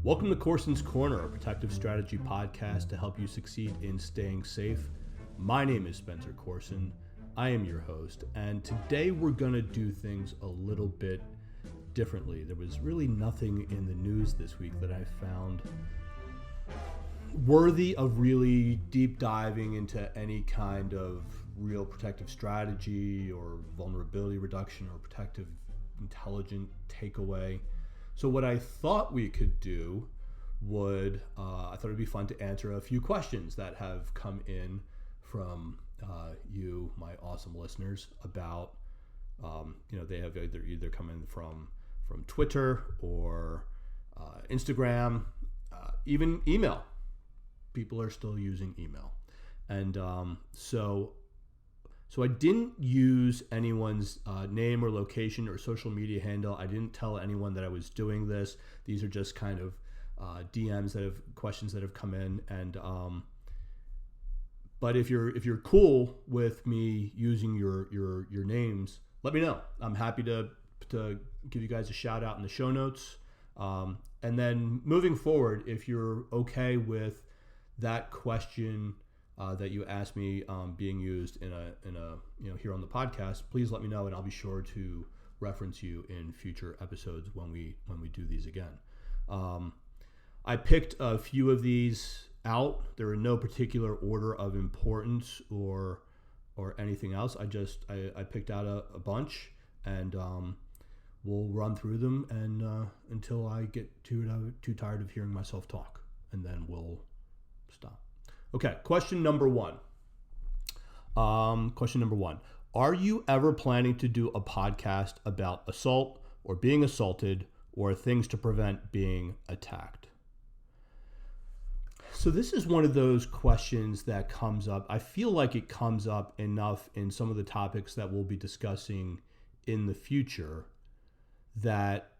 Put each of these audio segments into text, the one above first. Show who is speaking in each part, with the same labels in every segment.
Speaker 1: Welcome to Coursen's Corner, a protective strategy podcast to help you succeed in staying safe. My name is Spencer Coursen. I am your host, and today we're going to do things a little bit differently. There was really nothing in the news this week that I found worthy of really deep diving into any kind of real protective strategy or vulnerability reduction or protective intelligent takeaway. So what I thought we could do I thought it'd be fun to answer a few questions that have come in from you, my awesome listeners, about, they have either come in from Twitter or Instagram, even email. People are still using email. And so I didn't use anyone's name or location or social media handle. I didn't tell anyone that I was doing this. These are just kind of DMs questions that have come in. And but if you're cool with me using your names, let me know. I'm happy to give you guys a shout out in the show notes. And then moving forward, if you're okay with that question that you asked me being used in a here on the podcast, please let me know, and I'll be sure to reference you in future episodes when we do these again. I picked a few of these out. They're in no particular order of importance or anything else. I picked out a bunch, and we'll run through them and until I get too tired of hearing myself talk, and then we'll stop. Okay, question number one. Are you ever planning to do a podcast about assault or being assaulted or things to prevent being attacked? So this is one of those questions that comes up. I feel like it comes up enough in some of the topics that we'll be discussing in the future that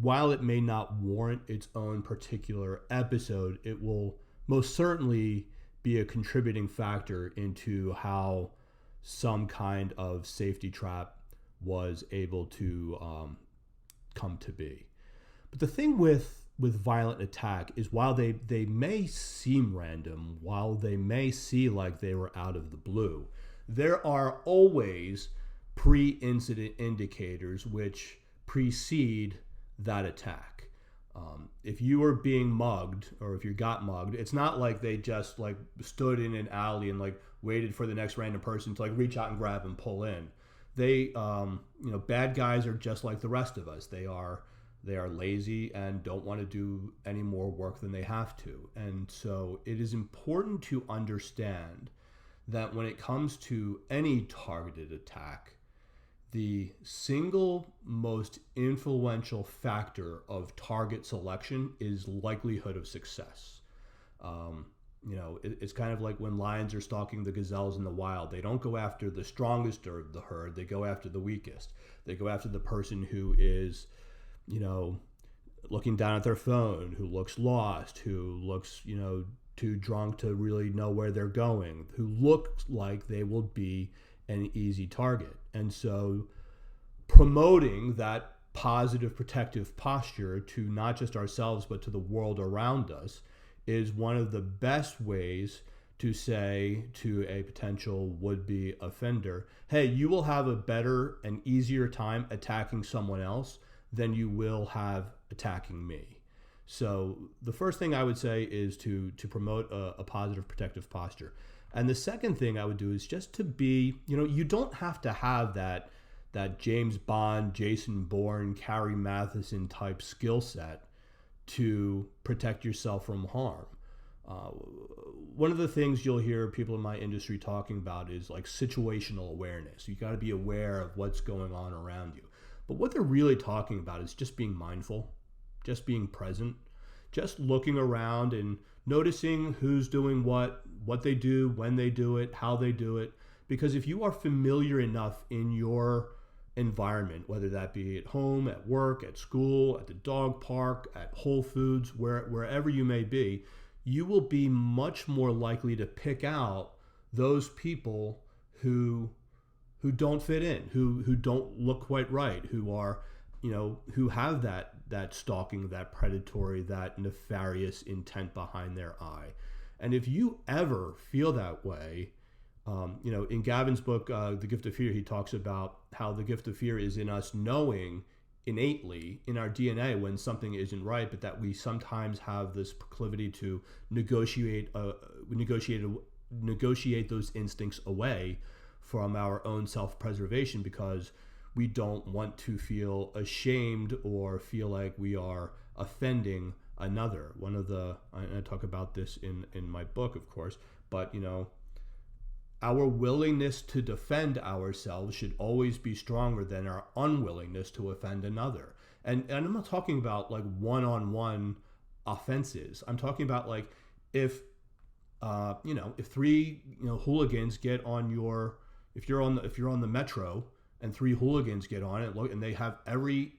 Speaker 1: while it may not warrant its own particular episode, it will most certainly be a contributing factor into how some kind of safety trap was able to come to be. But the thing with violent attack is while they may seem random, while they may seem like they were out of the blue, there are always pre-incident indicators which precede that attack. If you were being mugged or if you got mugged, it's not like they just stood in an alley and waited for the next random person to reach out and grab and pull in. They, bad guys are just like the rest of us. They are lazy and don't want to do any more work than they have to. And so it is important to understand that when it comes to any targeted attack, the single most influential factor of target selection is likelihood of success. It's kind of like when lions are stalking the gazelles in the wild. They don't go after the strongest of the herd. They go after the weakest. They go after the person who is, looking down at their phone, who looks lost, who looks, too drunk to really know where they're going, who looks like they will be an easy target. And so promoting that positive protective posture to not just ourselves but to the world around us is one of the best ways to say to a potential would-be offender, hey, you will have a better and easier time attacking someone else than you will have attacking me. So the first thing I would say is to promote a positive protective posture. And the second thing I would do is just to be, you don't have to have that James Bond, Jason Bourne, Carrie Matheson type skill set to protect yourself from harm. One of the things you'll hear people in my industry talking about is situational awareness. You got to be aware of what's going on around you. But what they're really talking about is just being mindful, just being present, just looking around and noticing who's doing what they do, when they do it, how they do it. Because if you are familiar enough in your environment, whether that be at home, at work, at school, at the dog park, at Whole Foods, wherever you may be, you will be much more likely to pick out those people who don't fit in, who don't look quite right, who are who have that stalking, that predatory, that nefarious intent behind their eye. And if you ever feel that way, in Gavin's book, The Gift of Fear, he talks about how the gift of fear is in us knowing innately in our DNA when something isn't right, but that we sometimes have this proclivity to negotiate those instincts away from our own self-preservation because we don't want to feel ashamed or feel like we are offending another. I talk about this in my book, of course, but our willingness to defend ourselves should always be stronger than our unwillingness to offend another. And I'm not talking about like one-on-one offenses. I'm talking about like if three hooligans get on your, if you're on the metro and three hooligans get on it, and they have every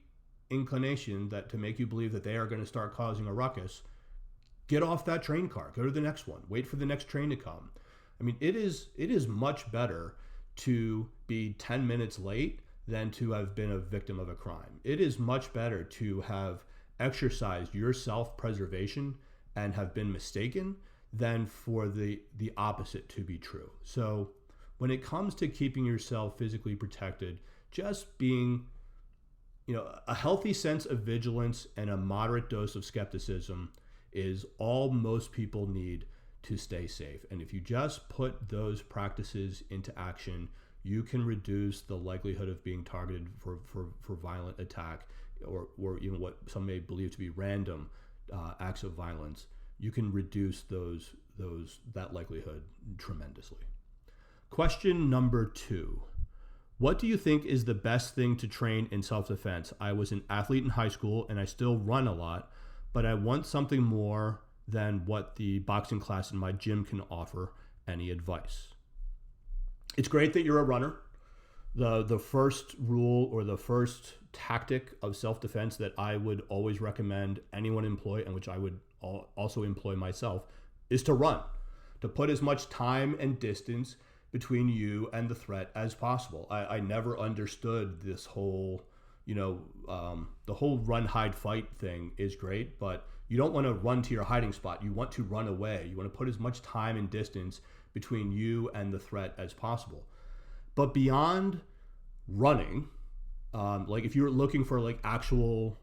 Speaker 1: inclination that to make you believe that they are going to start causing a ruckus, get off that train car, go to the next one, wait for the next train to come. I mean, it is much better to be 10 minutes late than to have been a victim of a crime. It is much better to have exercised your self-preservation and have been mistaken than for the opposite to be true. So when it comes to keeping yourself physically protected, just being, a healthy sense of vigilance and a moderate dose of skepticism is all most people need to stay safe. And if you just put those practices into action, you can reduce the likelihood of being targeted for violent attack or even what some may believe to be random acts of violence. You can reduce that likelihood tremendously. Question number 2. What do you think is the best thing to train in self-defense? I was an athlete in high school and I still run a lot, but I want something more than what the boxing class in my gym can offer. Any advice? It's great that you're a runner. The first rule or the first tactic of self-defense that I would always recommend anyone employ, and which I would also employ myself, is to run, to put as much time and distance between you and the threat as possible. I never understood this whole, the whole run, hide, fight thing is great, but you don't want to run to your hiding spot. You want to run away. You want to put as much time and distance between you and the threat as possible. But beyond running, like if you're looking for like actual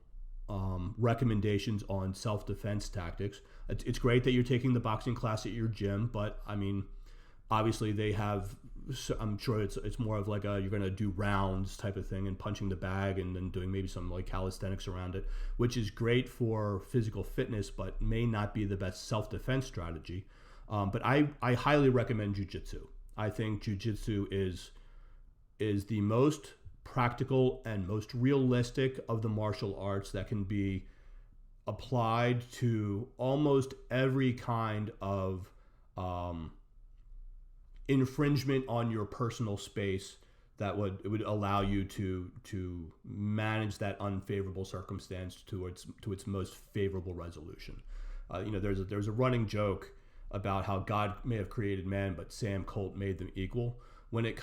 Speaker 1: recommendations on self-defense tactics, it's great that you're taking the boxing class at your gym, but I mean, obviously they have, I'm sure it's more of like you're going to do rounds type of thing and punching the bag and then doing maybe some like calisthenics around it, which is great for physical fitness, but may not be the best self-defense strategy. But I highly recommend jiu-jitsu. I think jiu-jitsu is the most practical and most realistic of the martial arts that can be applied to almost every kind of infringement on your personal space that would allow you to manage that unfavorable circumstance to its most favorable resolution. There's a running joke about how God may have created man, but Sam Colt made them equal. When it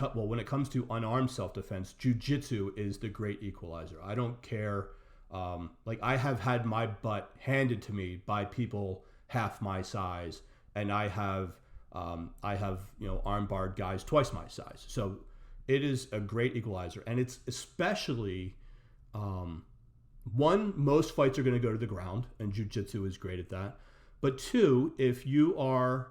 Speaker 1: comes to unarmed self-defense, jiu-jitsu is the great equalizer. I don't care. I have had my butt handed to me by people half my size, and I have arm-barred guys twice my size. So it is a great equalizer, and it's especially one, most fights are going to go to the ground, and jiu-jitsu is great at that. But two, if you are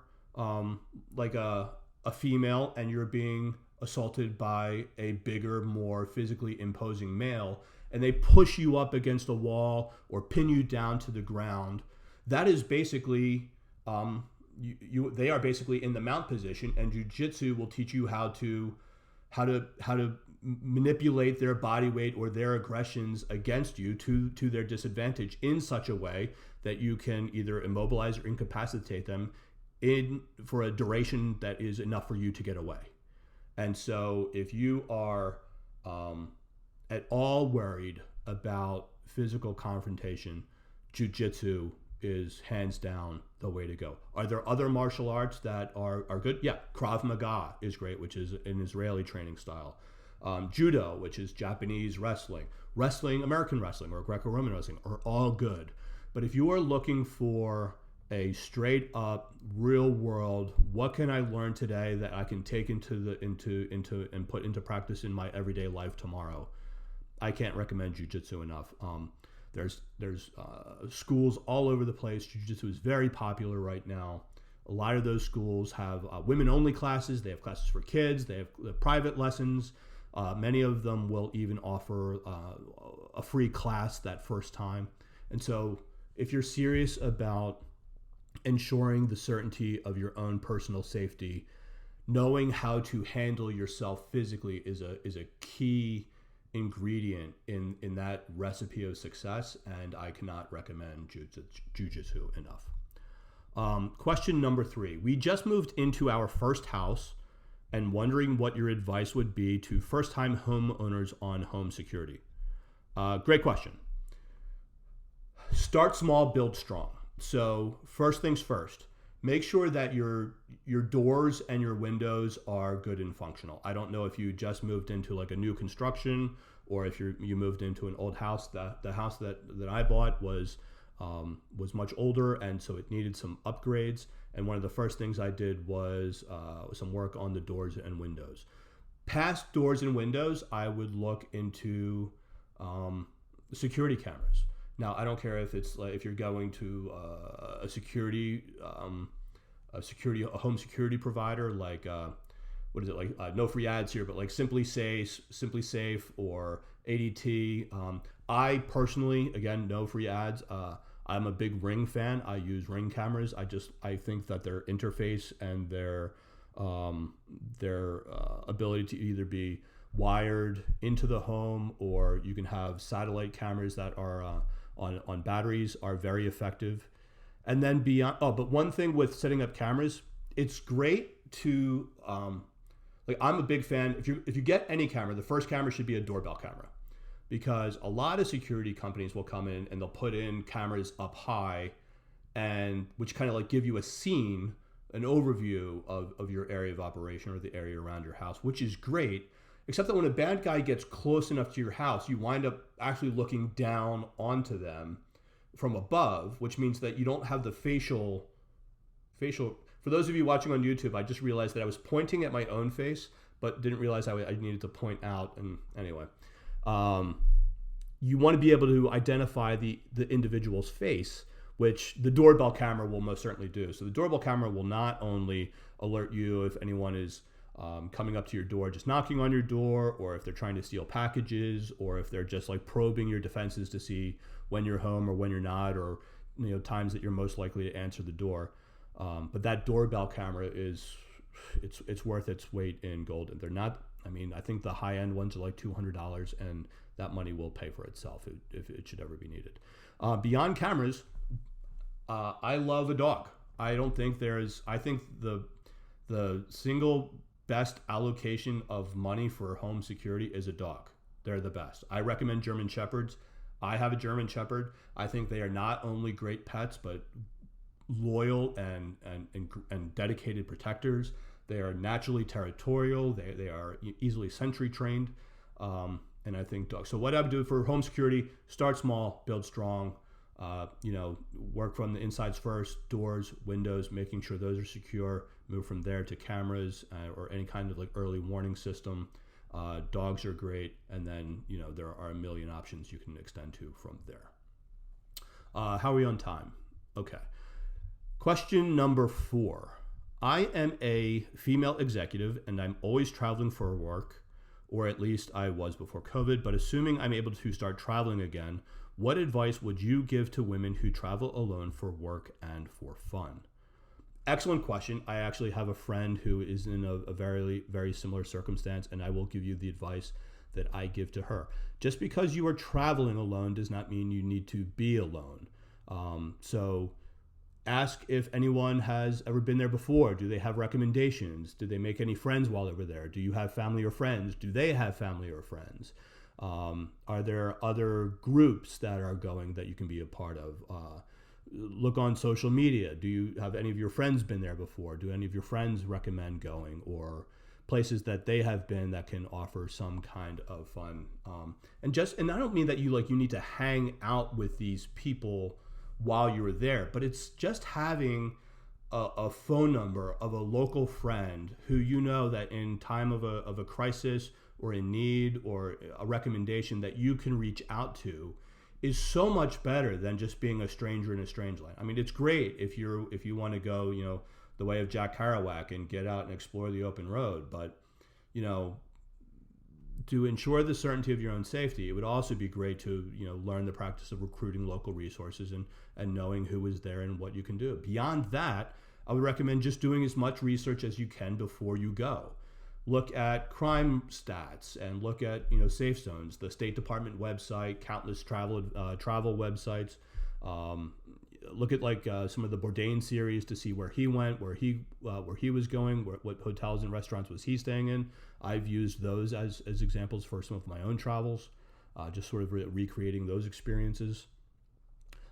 Speaker 1: like a female and you're being assaulted by a bigger, more physically imposing male, and they push you up against a wall or pin you down to the ground, that is basically they are basically in the mount position, and jiu-jitsu will teach you how to manipulate their body weight or their aggressions against you to their disadvantage in such a way that you can either immobilize or incapacitate them for a duration that is enough for you to get away. And so if you are at all worried about physical confrontation, jiu-jitsu is hands down the way to go. Are there other martial arts that are good? Yeah, Krav Maga is great, which is an Israeli training style. Judo, which is Japanese wrestling, American wrestling, or Greco-Roman wrestling, are all good. But if you are looking for a straight up real world, what can I learn today that I can take into and put into practice in my everyday life tomorrow, I can't recommend jiu-jitsu enough. There's schools all over the place. Jiu-jitsu is very popular right now. A lot of those schools have women-only classes. They have classes for kids. They have private lessons. Many of them will even offer a free class that first time. And so if you're serious about ensuring the certainty of your own personal safety, knowing how to handle yourself physically is a key ingredient in that recipe of success, and I cannot recommend jiu-jitsu enough. Question number 3. We just moved into our first house and wondering what your advice would be to first-time homeowners on home security. Great question. Start small, build strong. So first things first, make sure that your doors and your windows are good and functional. I don't know if you just moved into like a new construction or if you moved into an old house. The house that I bought was much older, and so it needed some upgrades. And one of the first things I did was some work on the doors and windows. Past doors and windows, I would look into security cameras. Now, I don't care if it's like if you're going to a home security provider like what is it, like no free ads here, but like Simply Safe or ADT. I personally, again, no free ads. I'm a big Ring fan. I use Ring cameras. I think that their interface and their ability to either be wired into the home, or you can have satellite cameras that are on batteries, are very effective. And then beyond, but one thing with setting up cameras, it's great to like, I'm a big fan. If you get any camera, the first camera should be a doorbell camera, because a lot of security companies will come in and they'll put in cameras up high, and which kind of like give you a scene, an overview of your area of operation or the area around your house, which is great. Except that when a bad guy gets close enough to your house, you wind up actually looking down onto them from above, which means that you don't have the facial. For those of you watching on YouTube, I just realized that I was pointing at my own face, but didn't realize I needed to point out. And anyway, you want to be able to identify the individual's face, which the doorbell camera will most certainly do. So the doorbell camera will not only alert you if anyone is coming up to your door, just knocking on your door, or if they're trying to steal packages, or if they're just like probing your defenses to see when you're home or when you're not, or times that you're most likely to answer the door. But that doorbell camera it's worth its weight in gold. And they're not. I mean, I think the high end ones are like $200, and that money will pay for itself if it should ever be needed. Beyond cameras, I love a dog. I think the single best allocation of money for home security is a dog. They're the best. I recommend German Shepherds. I have a German Shepherd. I think they are not only great pets, but loyal and dedicated protectors. They are naturally territorial. They are easily sentry trained. And I think dogs. So what I would do for home security, start small, build strong. Work from the insides first, doors, windows, making sure those are secure. Move from there to cameras or any kind of like early warning system. Dogs are great, and then there are a million options you can extend to from there. How are we on time? Okay. Question number 4. I am a female executive, and I'm always traveling for work, or at least I was before COVID. But assuming I'm able to start traveling again, what advice would you give to women who travel alone for work and for fun? Excellent question. I actually have a friend who is in a very, very similar circumstance, and I will give you the advice that I give to her. Just because you are traveling alone does not mean you need to be alone. So ask if anyone has ever been there before. Do they have recommendations? Did they make any friends while they were there? Do you have family or friends? Do they have family or friends? Are there other groups that are going that you can be a part of? Look on social media. Do you have any of your friends been there before? Do any of your friends recommend going? Or places that they have been that can offer some kind of fun. And I don't mean that you need to hang out with these people while you were there, but it's just having a phone number of a local friend who you know that in time of a crisis or in need or a recommendation that you can reach out to is so much better than just being a stranger in a strange land. I mean, it's great if you want to go, the way of Jack Kerouac and get out and explore the open road, but to ensure the certainty of your own safety, it would also be great to learn the practice of recruiting local resources and knowing who is there and what you can do. Beyond that, I would recommend just doing as much research as you can before you go. Look at crime stats and look at safe zones, the State Department website, countless travel websites. Look at some of the Bourdain series to see where he went, where he was going, what hotels and restaurants was he staying in. I've used those as examples for some of my own travels, just sort of recreating those experiences.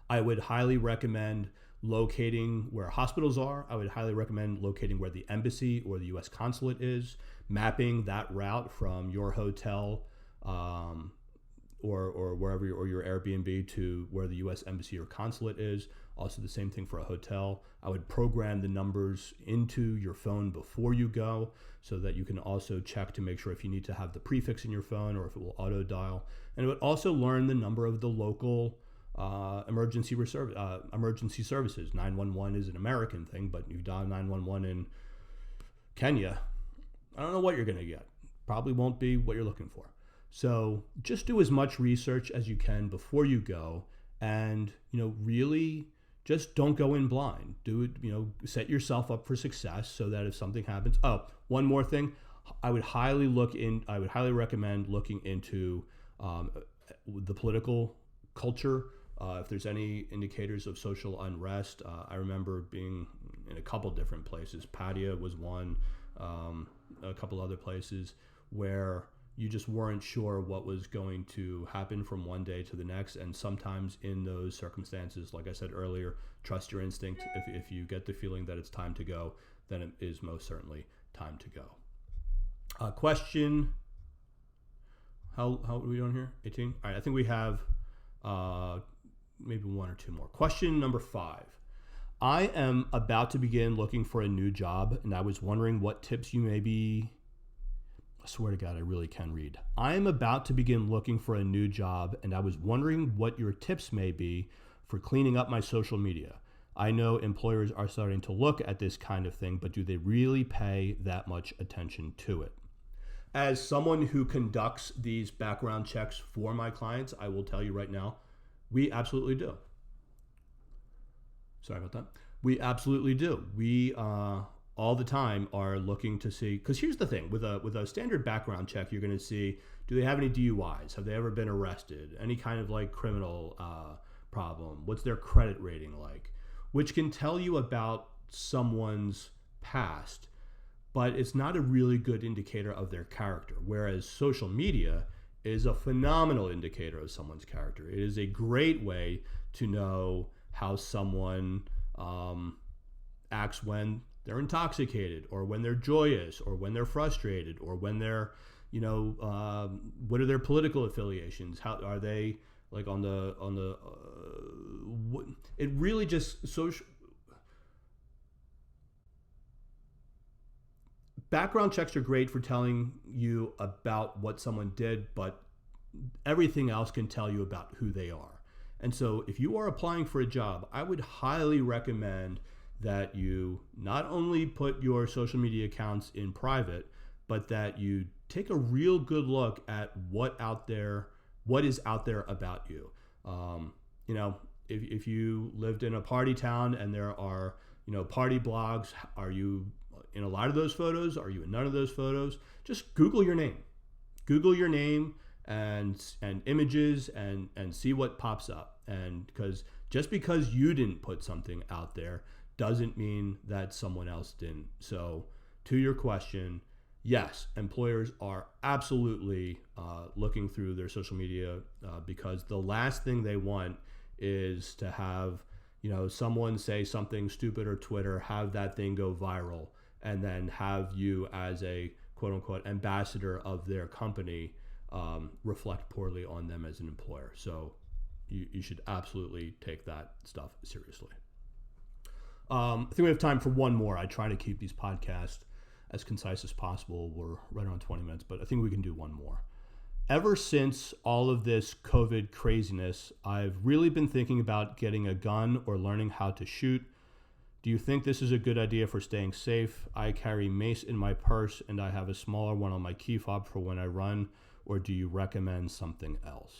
Speaker 1: I would highly recommend locating where hospitals are. I would highly recommend locating where the embassy or the U.S. consulate is, mapping that route from your hotel or wherever your Airbnb to where the U.S. embassy or consulate is. Also the same thing for a hotel. I would program the numbers into your phone before you go so that you can also check to make sure if you need to have the prefix in your phone or if it will auto dial. And it would also learn the number of the local emergency services. 911 is an American thing, but you dial 911 in Kenya, I don't know what you're going to get. Probably won't be what you're looking for. So just do as much research as you can before you go, and really just don't go in blind. Do it, set yourself up for success so that if something happens. Oh, one more thing, I would highly recommend looking into the political culture. If there's any indicators of social unrest, I remember being in a couple different places. Pattaya was one, a couple other places where you just weren't sure what was going to happen from one day to the next. And sometimes in those circumstances, like I said earlier, trust your instinct. If you get the feeling that it's time to go, then it is most certainly time to go. Question, how are we doing here? 18? All right, I think we have maybe one or two more. Question number 5. I am about to begin looking for a new job, and I was wondering what tips you maybe... I swear to God, I really can read. I am about to begin looking for a new job, and I was wondering what your tips may be for cleaning up my social media. I know employers are starting to look at this kind of thing, but do they really pay that much attention to it? As someone who conducts these background checks for my clients, I will tell you right now, we absolutely do. Sorry about that. We absolutely do. We all the time are looking to see, because here's the thing, with a standard background check, you're going to see, do they have any DUIs? Have they ever been arrested? Any kind of criminal problem? What's their credit rating like? Which can tell you about someone's past, but it's not a really good indicator of their character. Whereas social media is a phenomenal indicator of someone's character. It is a great way to know how someone acts when they're intoxicated, or when they're joyous, or when they're frustrated, or when they're, what are their political affiliations? How are they it really just social. Background checks are great for telling you about what someone did, but everything else can tell you about who they are. And so if you are applying for a job, I would highly recommend that you not only put your social media accounts in private, but that you take a real good look at what is out there about you. If you lived in a party town and there are, party blogs, are you in a lot of those photos? Are you in none of those photos? Just Google your name. Google your name and images and see what pops up. And just because you didn't put something out there doesn't mean that someone else didn't. So to your question, yes, employers are absolutely looking through their social media because the last thing they want is to have, someone say something stupid or Twitter, have that thing go viral, and then have you as a quote unquote ambassador of their company reflect poorly on them as an employer. So you should absolutely take that stuff seriously. I think we have time for one more. I try to keep these podcasts as concise as possible. We're right around 20 minutes, but I think we can do one more. Ever since all of this COVID craziness, I've really been thinking about getting a gun or learning how to shoot. Do you think this is a good idea for staying safe? I carry mace in my purse and I have a smaller one on my key fob for when I run, or do you recommend something else?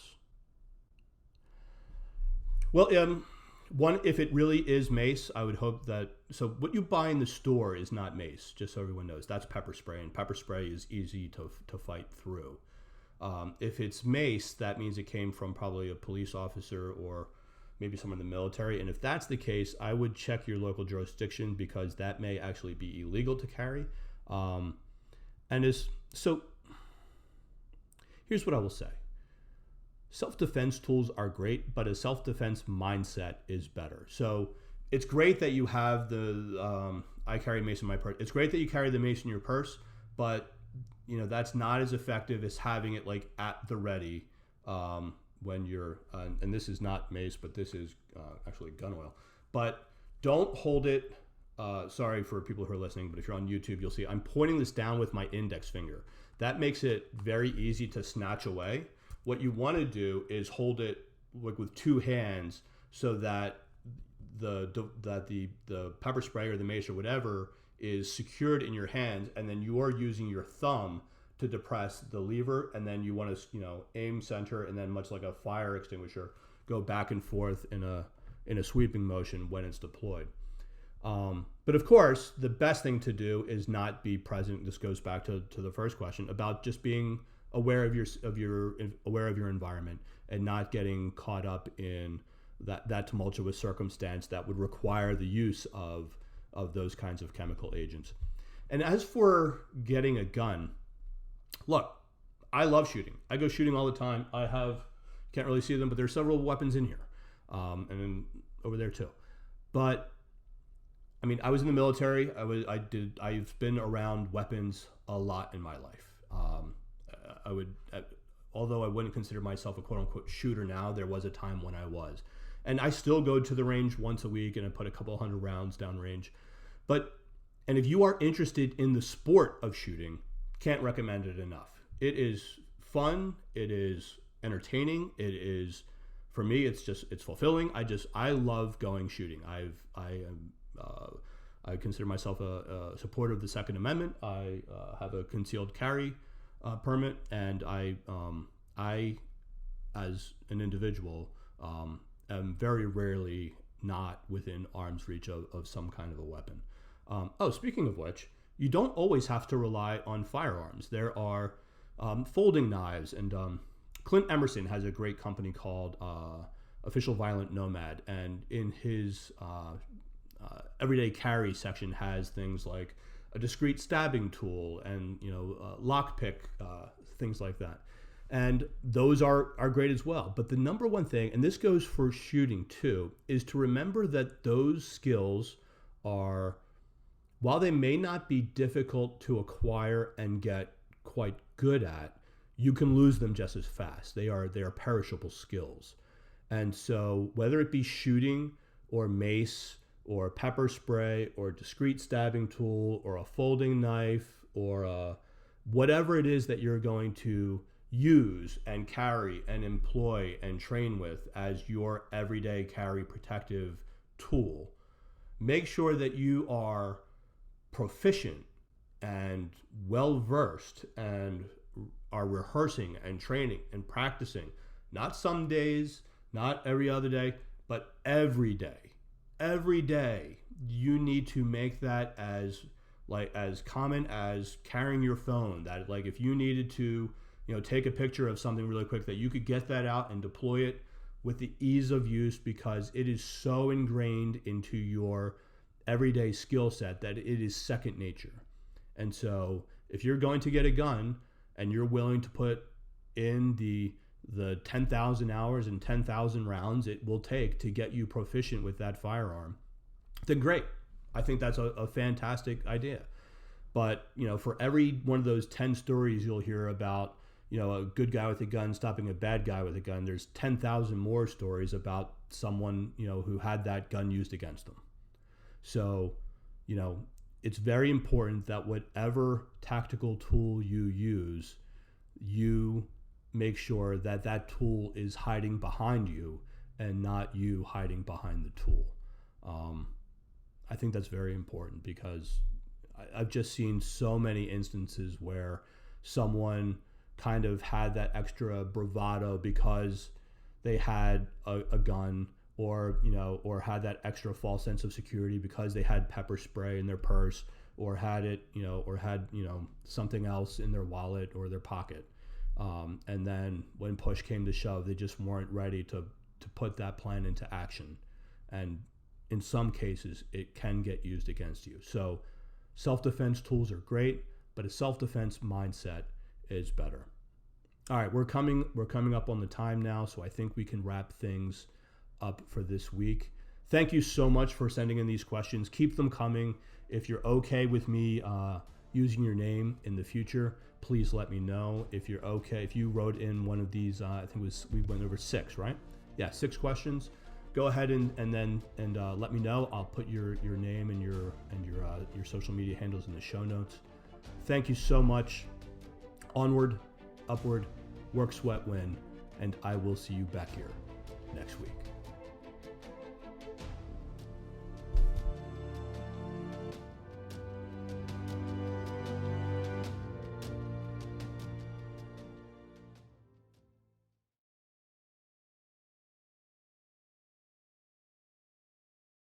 Speaker 1: Well, one, if it really is mace, I would hope that, so what you buy in the store is not mace, just so everyone knows. That's pepper spray, and pepper spray is easy to fight through. If it's mace, that means it came from probably a police officer or maybe someone in the military. And if that's the case, I would check your local jurisdiction, because that may actually be illegal to carry. So here's what I will say. Self-defense tools are great, but a self-defense mindset is better. So it's great that you have I carry mace in my purse. It's great that you carry the mace in your purse, but that's not as effective as having it like at the ready when you're, and this is not mace, but this is actually gun oil. But don't hold it, sorry for people who are listening, but if you're on YouTube, you'll see I'm pointing this down with my index finger. That makes it very easy to snatch away. What you want to do is hold it like with two hands, so that the pepper spray or the mace or whatever is secured in your hands, and then you are using your thumb to depress the lever, and then you want to aim center, and then much like a fire extinguisher, go back and forth in a sweeping motion when it's deployed. But of course, the best thing to do is not be present. This goes back to the first question about just being aware of your environment and not getting caught up in that tumultuous circumstance that would require the use of those kinds of chemical agents. And as for getting a gun, look, I love shooting. I go shooting all the time. Can't really see them, but there's several weapons in here, and then over there too. But I mean, I was in the military. I've been around weapons a lot in my life. Although I wouldn't consider myself a quote unquote shooter now, there was a time when I was. And I still go to the range once a week and I put a couple hundred rounds down range. And if you are interested in the sport of shooting, can't recommend it enough. It is fun. It is entertaining. It is, for me, it's fulfilling. I love going shooting. I consider myself a supporter of the Second Amendment. I have a concealed carry permit, and I, as an individual, am very rarely not within arm's reach of some kind of a weapon. Speaking of which, you don't always have to rely on firearms. There are folding knives, and Clint Emerson has a great company called Official Violent Nomad, and in his everyday carry section has things like a discreet stabbing tool and lockpick, things like that. And those are great as well. But the number one thing, and this goes for shooting too, is to remember that those skills are, while they may not be difficult to acquire and get quite good at, you can lose them just as fast. They are perishable skills. And so whether it be shooting or mace or pepper spray or discreet stabbing tool or a folding knife or whatever it is that you're going to use and carry and employ and train with as your everyday carry protective tool, make sure that you are proficient and well-versed and are rehearsing and training and practicing, not some days, not every other day, but every day. Every day you need to make that as common as carrying your phone. That like if you needed to take a picture of something really quick, that you could get that out and deploy it with the ease of use, because it is so ingrained into your everyday skill set that it is second nature. And so if you're going to get a gun and you're willing to put in the 10,000 hours and 10,000 rounds it will take to get you proficient with that firearm, then great. I think that's a fantastic idea. But, for every one of those 10 stories you'll hear about, a good guy with a gun stopping a bad guy with a gun, there's 10,000 more stories about someone, who had that gun used against them. So, it's very important that whatever tactical tool you use, you make sure that that tool is hiding behind you and not you hiding behind the tool. I think that's very important because I've just seen so many instances where someone kind of had that extra bravado because they had a gun, or had that extra false sense of security because they had pepper spray in their purse, or had something else in their wallet or their pocket. And then when push came to shove, they just weren't ready to put that plan into action. And in some cases, it can get used against you. So self-defense tools are great, but a self-defense mindset is better. All right, we're coming up on the time now, so I think we can wrap things up for this week. Thank you so much for sending in these questions. Keep them coming. If you're okay with me using your name in the future, please let me know. If you're okay, if you wrote in one of these, I think we went over 6, right? Yeah, 6 questions. Go ahead and let me know. I'll put your name and your social media handles in the show notes. Thank you so much. Onward, upward, work, sweat, win, and I will see you back here next week.